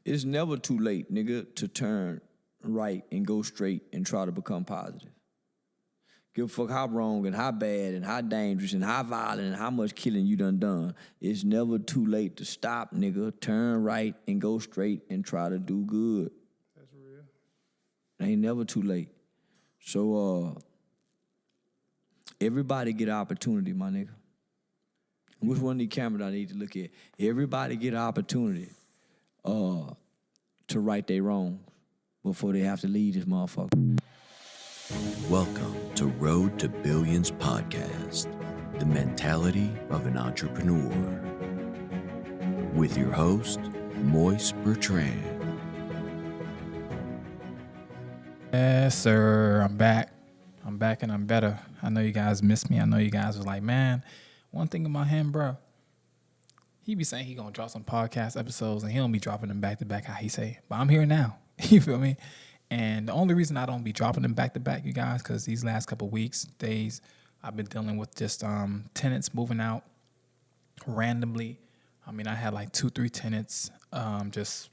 It's never too late, nigga, to turn right and go straight and try to become positive. Give a fuck how wrong and how bad and how dangerous and how violent and how much killing you done. It's never too late to stop, nigga. Turn right and go straight and try to do good. That's real. It ain't never too late. So, everybody get an opportunity, my nigga. Which one of these cameras I need to look at? Everybody get an opportunity to right their wrongs before they have to leave this motherfucker. Welcome to Road to Billions Podcast, the mentality of an entrepreneur. With your host, Moise Bertrand. Yes, sir. I'm back and I'm better. I know you guys missed me. I know you guys was like, man, one thing about him, bro, he be saying he gonna drop some podcast episodes and he don't be dropping them back to back how he say. But I'm here now. You feel me? And the only reason I don't be dropping them back to back, you guys, because these last couple weeks, days, I've been dealing with just tenants moving out randomly. I mean, I had like 2-3 tenants just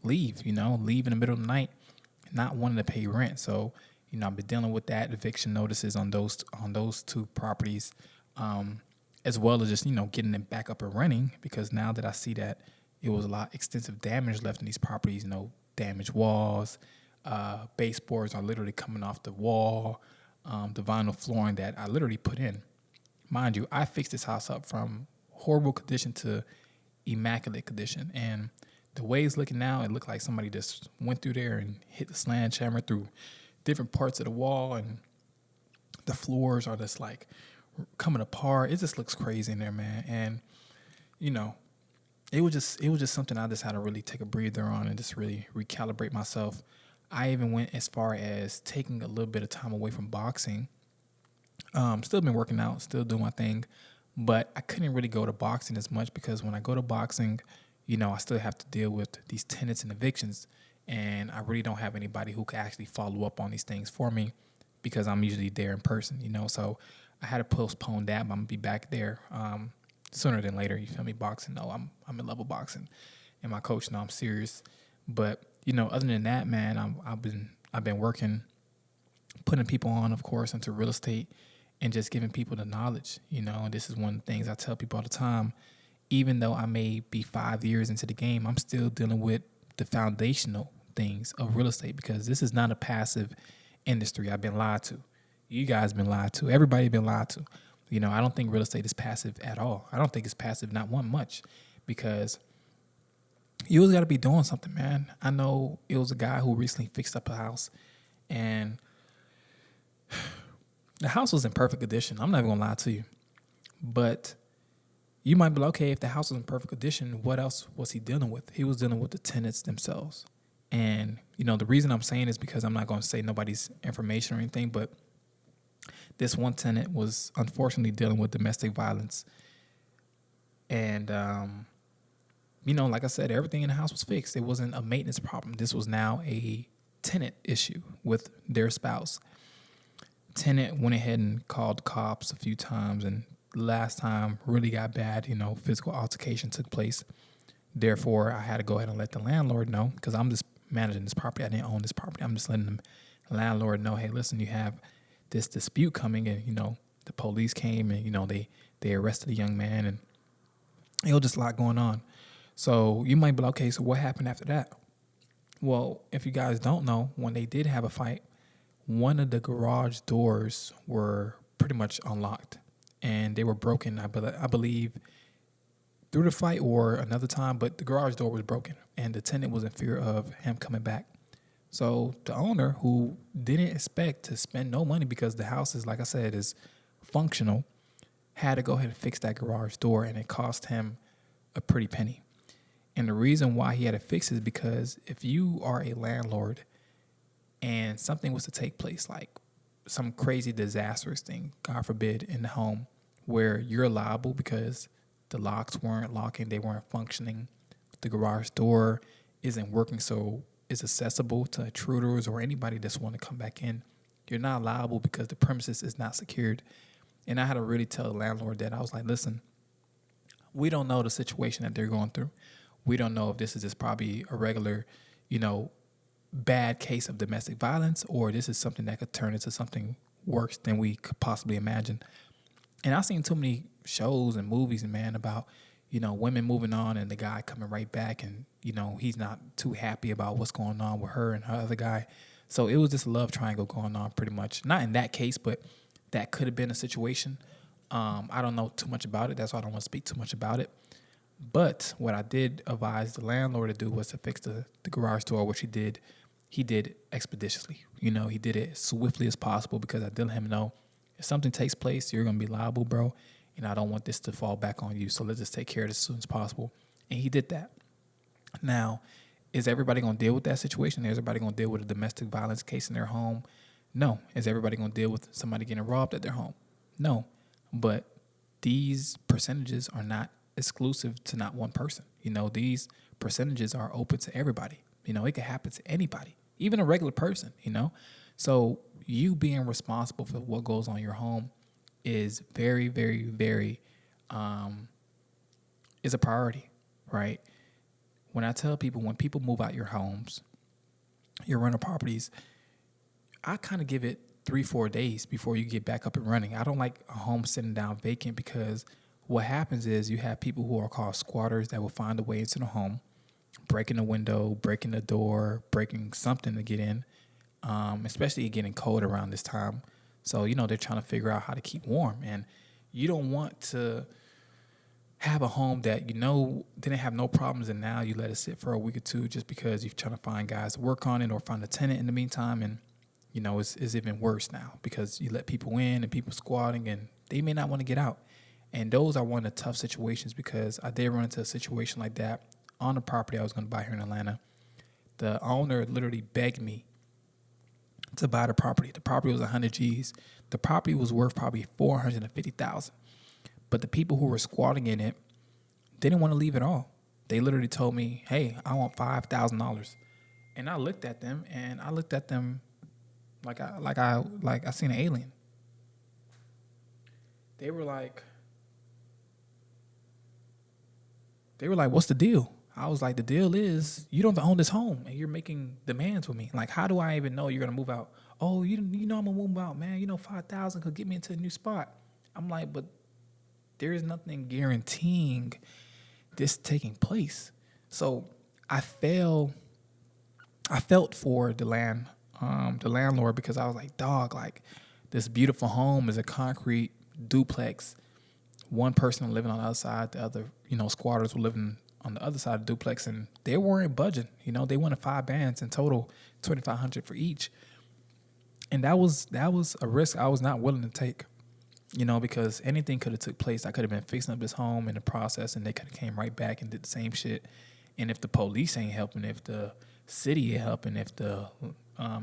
leave in the middle of the night, not wanting to pay rent. So, I've been dealing with that, eviction notices on those two properties, as well as just, getting them back up and running, because now that I see that it was a lot of extensive damage left in these properties, damaged walls, baseboards are literally coming off the wall, the vinyl flooring that I literally put in. Mind you, I fixed this house up from horrible condition to immaculate condition. And the way it's looking now, it looked like somebody just went through there and hit the sledgehammer through different parts of the wall, and the floors are just like coming apart. It just looks crazy in there, man. And, it was just something I just had to really take a breather on and just really recalibrate myself. I even went as far as taking a little bit of time away from boxing. Still been working out, still doing my thing, but I couldn't really go to boxing as much because when I go to boxing, I still have to deal with these tenants and evictions, and I really don't have anybody who can actually follow up on these things for me because I'm usually there in person, So I had to postpone that, but I'm gonna be back there sooner than later. You feel me? Boxing, no, I'm in level boxing, and my coach know I'm serious. But other than that, man, I've been working, putting people on, of course, into real estate, and just giving people the knowledge. And this is one of the things I tell people all the time. Even though I may be 5 years into the game, I'm still dealing with the foundational things of real estate because this is not a passive industry. I've been lied to. You guys been lied to. Everybody been lied to. I don't think real estate is passive at all. I don't think it's passive, not one much, because you always got to be doing something, man. I know it was a guy who recently fixed up a house, and the house was in perfect condition. I'm not even going to lie to you. But you might be like, okay, if the house was in perfect condition, what else was he dealing with? He was dealing with the tenants themselves. And, the reason I'm saying is because I'm not going to say nobody's information or anything, but this one tenant was unfortunately dealing with domestic violence. And, like I said, everything in the house was fixed. It wasn't a maintenance problem. This was now a tenant issue with their spouse. Tenant went ahead and called the cops a few times, and last time really got bad, physical altercation took place. Therefore, I had to go ahead and let the landlord know, because I'm just managing this property. I didn't own this property. I'm just letting the landlord know, hey, listen, you have this dispute coming, and, the police came and, they arrested a young man, and it was just a lot going on. So you might be like, okay, so what happened after that? Well, if you guys don't know, when they did have a fight, one of the garage doors were pretty much unlocked, and they were broken, I believe, through the fight or another time, but the garage door was broken, and the tenant was in fear of him coming back. So the owner, who didn't expect to spend no money because the house is, like I said, is functional, had to go ahead and fix that garage door, and it cost him a pretty penny. And the reason why he had to fix it is because if you are a landlord and something was to take place, like some crazy disastrous thing, God forbid, in the home, where you're liable because the locks weren't locking, they weren't functioning, the garage door isn't working so it's accessible to intruders or anybody that's want to come back in, you're not liable because the premises is not secured. And I had to really tell the landlord that. I was like, listen, we don't know the situation that they're going through. We don't know if this is just probably a regular, bad case of domestic violence, or this is something that could turn into something worse than we could possibly imagine. And I've seen too many shows and movies, and man, about, women moving on and the guy coming right back, and, he's not too happy about what's going on with her and her other guy. So it was this love triangle going on pretty much. Not in that case, but that could have been a situation. I don't know too much about it. That's why I don't want to speak too much about it. But what I did advise the landlord to do was to fix the garage door, which he did expeditiously. He did it as swiftly as possible, because I did let him know, if something takes place, you're going to be liable, bro. And I don't want this to fall back on you. So let's just take care of this as soon as possible. And he did that. Now, is everybody going to deal with that situation? Is everybody going to deal with a domestic violence case in their home? No. Is everybody going to deal with somebody getting robbed at their home? No. But these percentages are not exclusive to not one person. These percentages are open to everybody. It could happen to anybody, even a regular person, So you being responsible for what goes on in your home is very, very, very, is a priority, right? When I tell people, when people move out your homes, your rental properties, I kind of give it 3-4 days before you get back up and running. I don't like a home sitting down vacant, because what happens is you have people who are called squatters that will find a way into the home, breaking the window, breaking the door, breaking something to get in, especially getting cold around this time. So, they're trying to figure out how to keep warm. And you don't want to have a home that, didn't have no problems, and now you let it sit for a week or two just because you're trying to find guys to work on it or find a tenant in the meantime. And, it's even worse now, because you let people in and people squatting, and they may not want to get out. And those are one of the tough situations, because I did run into a situation like that on the property I was going to buy here in Atlanta. The owner literally begged me to buy the property. The property was 100 G's. The property was worth probably $450,000. But the people who were squatting in it didn't want to leave at all. They literally told me, "Hey, I want $5,000." And I looked at them, like I seen an alien. They were like, "What's the deal?" I was like, "The deal is you don't own this home, and you're making demands with me. Like, how do I even know you're gonna move out? Oh, you know I'm gonna move out, man. 5,000 could get me into a new spot." I'm like, "But there is nothing guaranteeing this taking place." So I felt for the landlord, because I was like, "Dog, like, this beautiful home is a concrete duplex. One person living on the other side, the other, squatters were living on the other side of the duplex, and they weren't budging. They wanted 5 bands in total, $2,500 for each." And that was a risk I was not willing to take, because anything could have took place. I could have been fixing up this home in the process, and they could have came right back and did the same shit. And if the police ain't helping, if the city ain't helping, if the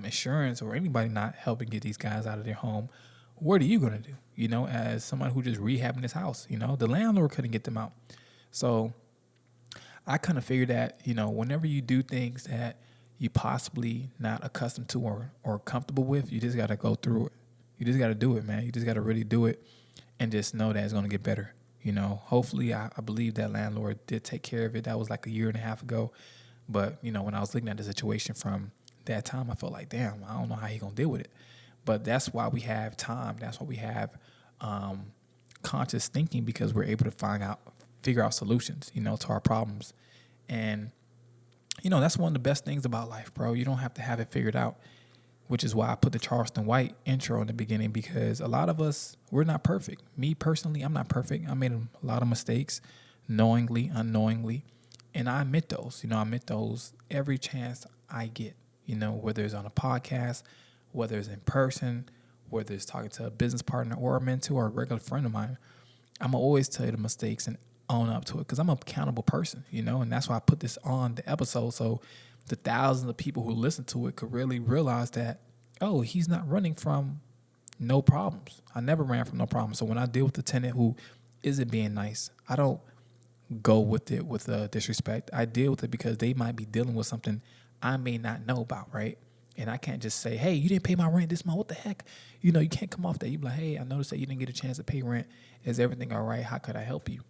insurance or anybody not helping get these guys out of their home, what are you going to do? As someone who just rehabbing this house, the landlord couldn't get them out. So I kind of figured that, whenever you do things that you possibly not accustomed to or comfortable with, you just got to go through it. You just got to do it, man. You just got to really do it, and just know that it's going to get better. Hopefully I believe that landlord did take care of it. That was like 1.5 years ago. But, when I was looking at the situation from that time, I felt like, damn, I don't know how he going to deal with it. But that's why we have time. That's why we have conscious thinking, because we're able to figure out solutions, to our problems. And, that's one of the best things about life, bro. You don't have to have it figured out, which is why I put the Charleston White intro in the beginning, because a lot of us, we're not perfect. Me personally, I'm not perfect. I made a lot of mistakes, knowingly, unknowingly. And I admit those. I admit those every chance I get, whether it's on a podcast, whether it's in person, whether it's talking to a business partner or a mentor or a regular friend of mine. I'm going to always tell you the mistakes and own up to it, because I'm an accountable person, and that's why I put this on the episode, so the thousands of people who listen to it could really realize that, oh, he's not running from no problems. I never ran from no problems. So when I deal with a tenant who isn't being nice, I don't go with it with disrespect. I deal with it because they might be dealing with something I may not know about, right? And I can't just say, "Hey, you didn't pay my rent this month. What the heck?" You can't come off that. You be like, "Hey, I noticed that you didn't get a chance to pay rent. Is everything all right? How could I help you?"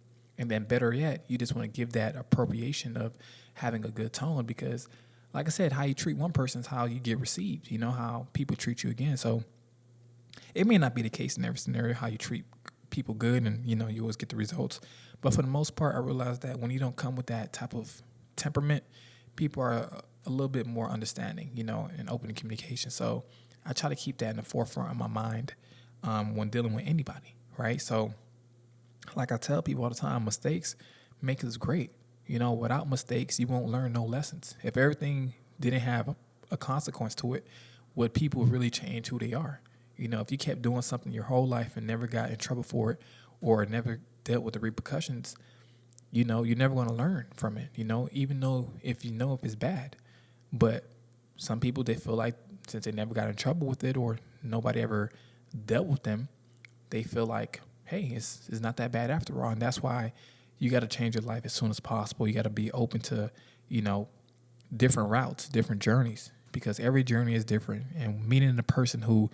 And then better yet, you just want to give that appropriation of having a good tone because, like I said, how you treat one person is how you get received. You know, how people treat you again. So it may not be the case in every scenario how you treat people good and, you know, you always get the results. But for the most part, I realized that when you don't come with that type of temperament, people are a little bit more understanding, you know, and open in communication. So I try to keep that in the forefront of my mind when dealing with anybody, right? So like I tell people all the time, mistakes make us great. You know, without mistakes, you won't learn no lessons. If everything didn't have a consequence to it, would people really change who they are? You know, if you kept doing something your whole life and never got in trouble for it or never dealt with the repercussions, you know, you're never going to learn from it, you know, even though if it's bad. But some people, they feel like since they never got in trouble with it or nobody ever dealt with them, they feel like, hey, it's not that bad after all. And that's why you got to change your life as soon as possible. You got to be open to, you know, different routes, different journeys, because every journey is different. And meeting the person who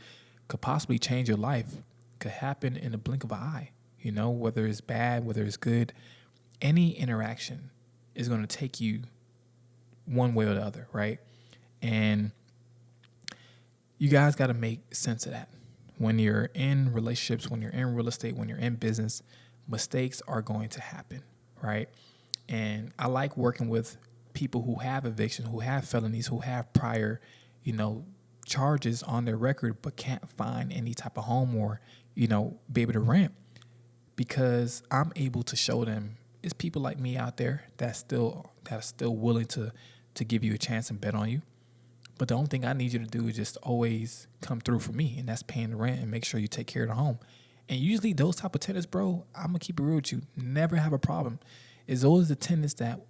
could possibly change your life could happen in the blink of an eye, you know, whether it's bad, whether it's good. Any interaction is going to take you one way or the other, right? And you guys got to make sense of that. When you're in relationships, when you're in real estate, when you're in business, mistakes are going to happen, right? And I like working with people who have eviction, who have felonies, who have prior, you know, charges on their record, but can't find any type of home or, you know, be able to rent, because I'm able to show them it's people like me out there that's still willing to give you a chance and bet on you. But the only thing I need you to do is just always come through for me, and that's paying the rent and make sure you take care of the home. And usually those type of tenants, bro, I'm going to keep it real with you, never have a problem. It's always the tenants that,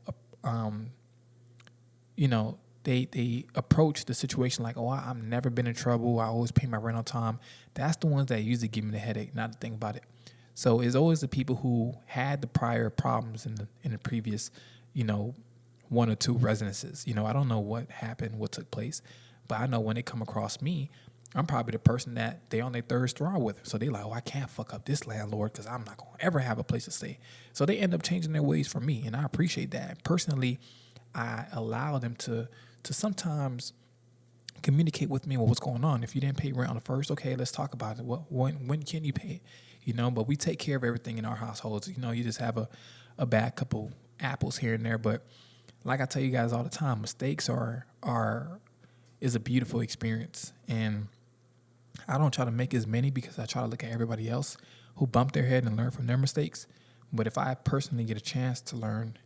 you know, they approach the situation like, oh, I've never been in trouble. I always pay my rent on time. That's the ones that usually give me the headache, not to think about it. So it's always the people who had the prior problems in the previous, you know, one or two residences. You know, I don't know what happened, what took place, but I know when they come across me, I'm probably the person that they on their third straw with. So they like, oh, I can't fuck up this landlord because I'm not going to ever have a place to stay. So they end up changing their ways for me, and I appreciate that. Personally, I allow them to sometimes communicate with me on what's going on. If you didn't pay rent on the first, okay, let's talk about it. When can you pay it? You know, but we take care of everything in our households. You know, you just have a bad couple apples here and there, but like I tell you guys all the time, mistakes is a beautiful experience. And I don't try to make as many because I try to look at everybody else who bumped their head and learn from their mistakes. But if I personally get a chance to learn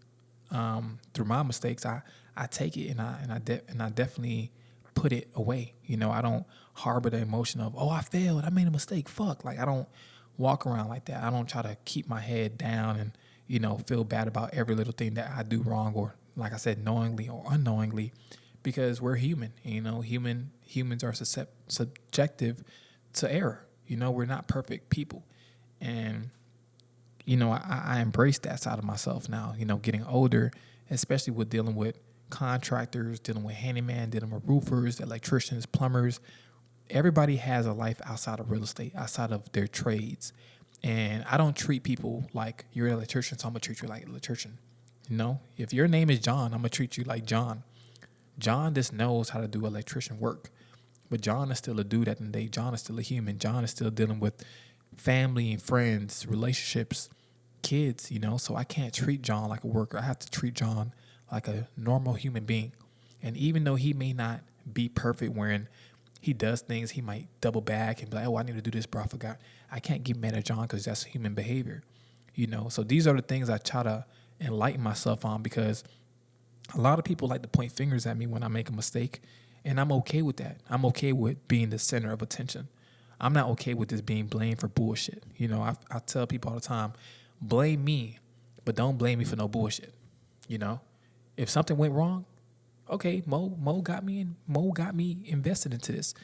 through my mistakes, I take it and I definitely put it away. You know, I don't harbor the emotion of, oh, I failed, I made a mistake, fuck. Like, I don't walk around like that. I don't try to keep my head down and, you know, feel bad about every little thing that I do wrong, or like I said, knowingly or unknowingly, because we're human. You know, humans are subjective to error. You know, we're not perfect people. And, you know, I embrace that side of myself now, you know, getting older, especially with dealing with contractors, dealing with handyman, dealing with roofers, electricians, plumbers. Everybody has a life outside of real estate, outside of their trades. And I don't treat people like you're an electrician, so I'm going to treat you like an electrician. You know, if your name is John, I'm going to treat you like John. John just knows how to do electrician work. But John is still a dude at the end of the day. John is still a human. John is still dealing with family and friends, relationships, kids, you know. So I can't treat John like a worker. I have to treat John like a normal human being. And even though he may not be perfect when he does things, he might double back and be like, oh, I need to do this, bro, I forgot. I can't get mad at John because that's human behavior, you know. So these are the things I try to enlighten myself on, because a lot of people like to point fingers at me when I make a mistake, and I'm okay with that. I'm okay with being the center of attention. I'm not okay with this being blamed for bullshit. You know, I tell people all the time, blame me, but don't blame me for no bullshit. You know, if something went wrong, okay, Mo got me invested into this.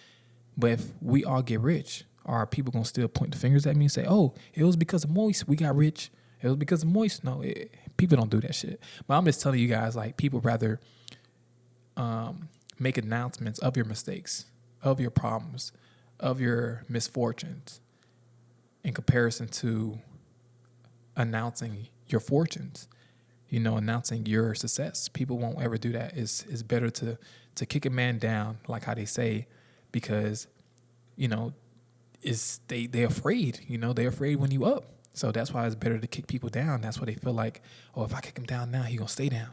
But if we all get rich, are people gonna still point the fingers at me and say, oh, it was because of Moist we got rich? It was because of Moist? No, people don't do that shit. But I'm just telling you guys, like, people rather make announcements of your mistakes, of your problems, of your misfortunes, in comparison to announcing your fortunes, you know, announcing your success. People won't ever do that. It's better to kick a man down, like how they say, because, you know, they're afraid, you know, they're afraid when you up. So that's why it's better to kick people down. That's why they feel like, oh, if I kick him down now, he gonna stay down.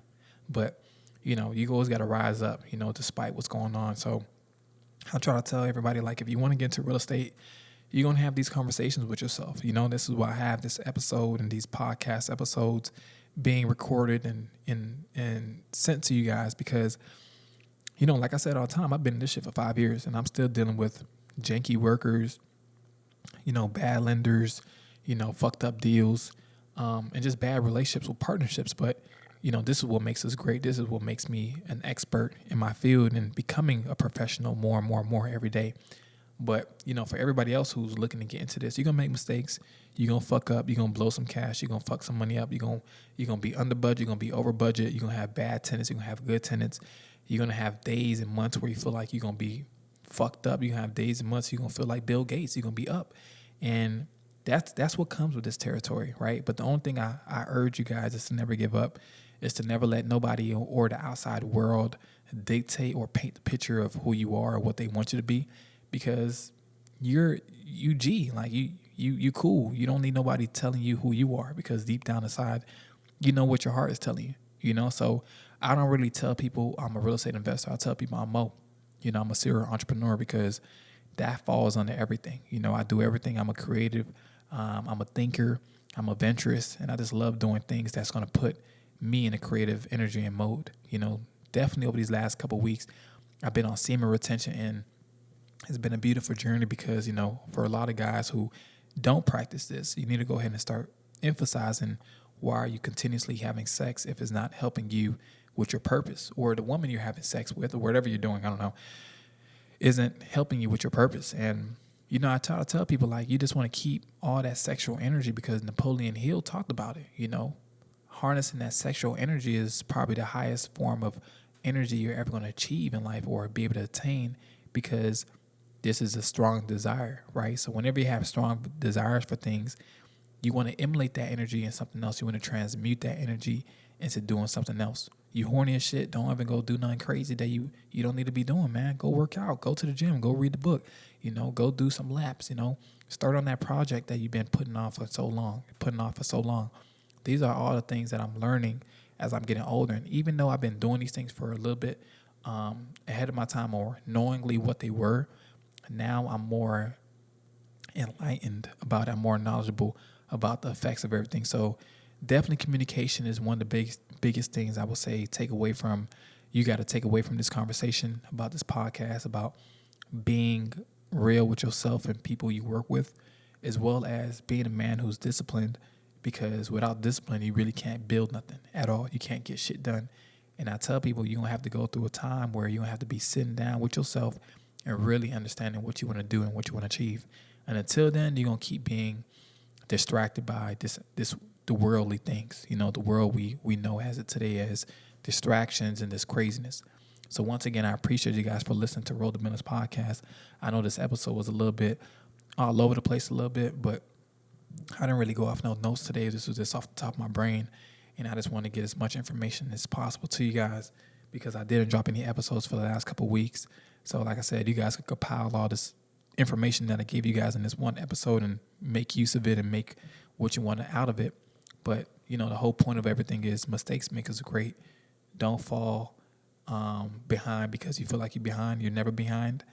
But, you know, you always got to rise up, you know, despite what's going on. So I try to tell everybody, like, if you want to get into real estate, you're going to have these conversations with yourself. You know, this is why I have this episode and these podcast episodes being recorded and sent to you guys because, you know, like I said all the time, I've been in this shit for 5 years and I'm still dealing with janky workers, you know, bad lenders, you know, fucked up deals, and just bad relationships with partnerships. But, you know, this is what makes us great. This is what makes me an expert in my field and becoming a professional more and more and more every day. But, you know, for everybody else who's looking to get into this, you're going to make mistakes. You're going to fuck up. You're going to blow some cash. You're going to fuck some money up. You're going to be under budget. You're going to be over budget. You're going to have bad tenants. You're going to have good tenants. You're going to have days and months where you feel like you're going to be fucked up. You're going to have days and months you're going to feel like Bill Gates. You're going to be up. And that's what comes with this territory, right? But the only thing I urge you guys is to never give up, is to never let nobody or the outside world dictate or paint the picture of who you are or what they want you to be. Because you like you cool. You don't need nobody telling you who you are, because deep down inside, you know what your heart is telling you, you know? So I don't really tell people I'm a real estate investor. I tell people I'm Mo. You know, I'm a serial entrepreneur, because that falls under everything. You know, I do everything. I'm a creative. I'm a thinker. I'm a venturous. And I just love doing things that's going to put me in a creative energy and mode. You know, definitely over these last couple of weeks, I've been on semen retention, and it's been a beautiful journey because, you know, for a lot of guys who don't practice this, you need to go ahead and start emphasizing, why are you continuously having sex if it's not helping you with your purpose, or the woman you're having sex with, or whatever you're doing, I don't know, isn't helping you with your purpose. And, you know, I try to tell people, like, you just want to keep all that sexual energy, because Napoleon Hill talked about it. You know, harnessing that sexual energy is probably the highest form of energy you're ever going to achieve in life or be able to attain, because this is a strong desire, right? So whenever you have strong desires for things, you want to emulate that energy in something else. You want to transmute that energy into doing something else. You horny as shit, don't even go do nothing crazy that you don't need to be doing, man. Go work out, go to the gym, go read the book, you know, go do some laps, you know, start on that project that you've been putting off for so long. These are all the things that I'm learning as I'm getting older. And even though I've been doing these things for a little bit ahead of my time, or knowingly what they were, now I'm more enlightened about it. I'm more knowledgeable about the effects of everything. So definitely communication is one of the biggest things I would say you got to take away from this conversation about this podcast, about being real with yourself and people you work with, as well as being a man who's disciplined, because without discipline, you really can't build nothing at all. You can't get shit done. And I tell people, you're going to have to go through a time where you're going to have to be sitting down with yourself and really understanding what you want to do and what you want to achieve. And until then, you're going to keep being distracted by the worldly things. You know, the world we know as it today as distractions and this craziness. So once again, I appreciate you guys for listening to Road to Business Podcast. I know this episode was a little bit all over the place a little bit, but I didn't really go off no notes today. This was just off the top of my brain, and I just want to get as much information as possible to you guys, because I didn't drop any episodes for the last couple of weeks. So like I said, you guys could compile all this information that I gave you guys in this one episode and make use of it and make what you want out of it. But, you know, the whole point of everything is mistakes make us great. Don't fall behind because you feel like you're behind. You're never behind.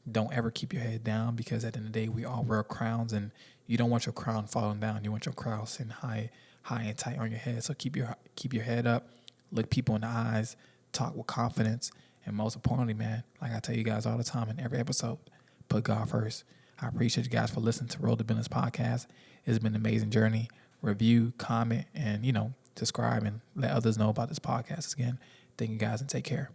Don't ever keep your head down, because at the end of the day, we all wear crowns, and you don't want your crown falling down. You want your crown sitting high and tight on your head. So keep your head up, look people in the eyes, talk with confidence, and most importantly, man, like I tell you guys all the time in every episode, put God first. I appreciate you guys for listening to Road to Business Podcast. It's been an amazing journey. Review, comment, and, you know, subscribe and let others know about this podcast. Again, thank you guys and take care.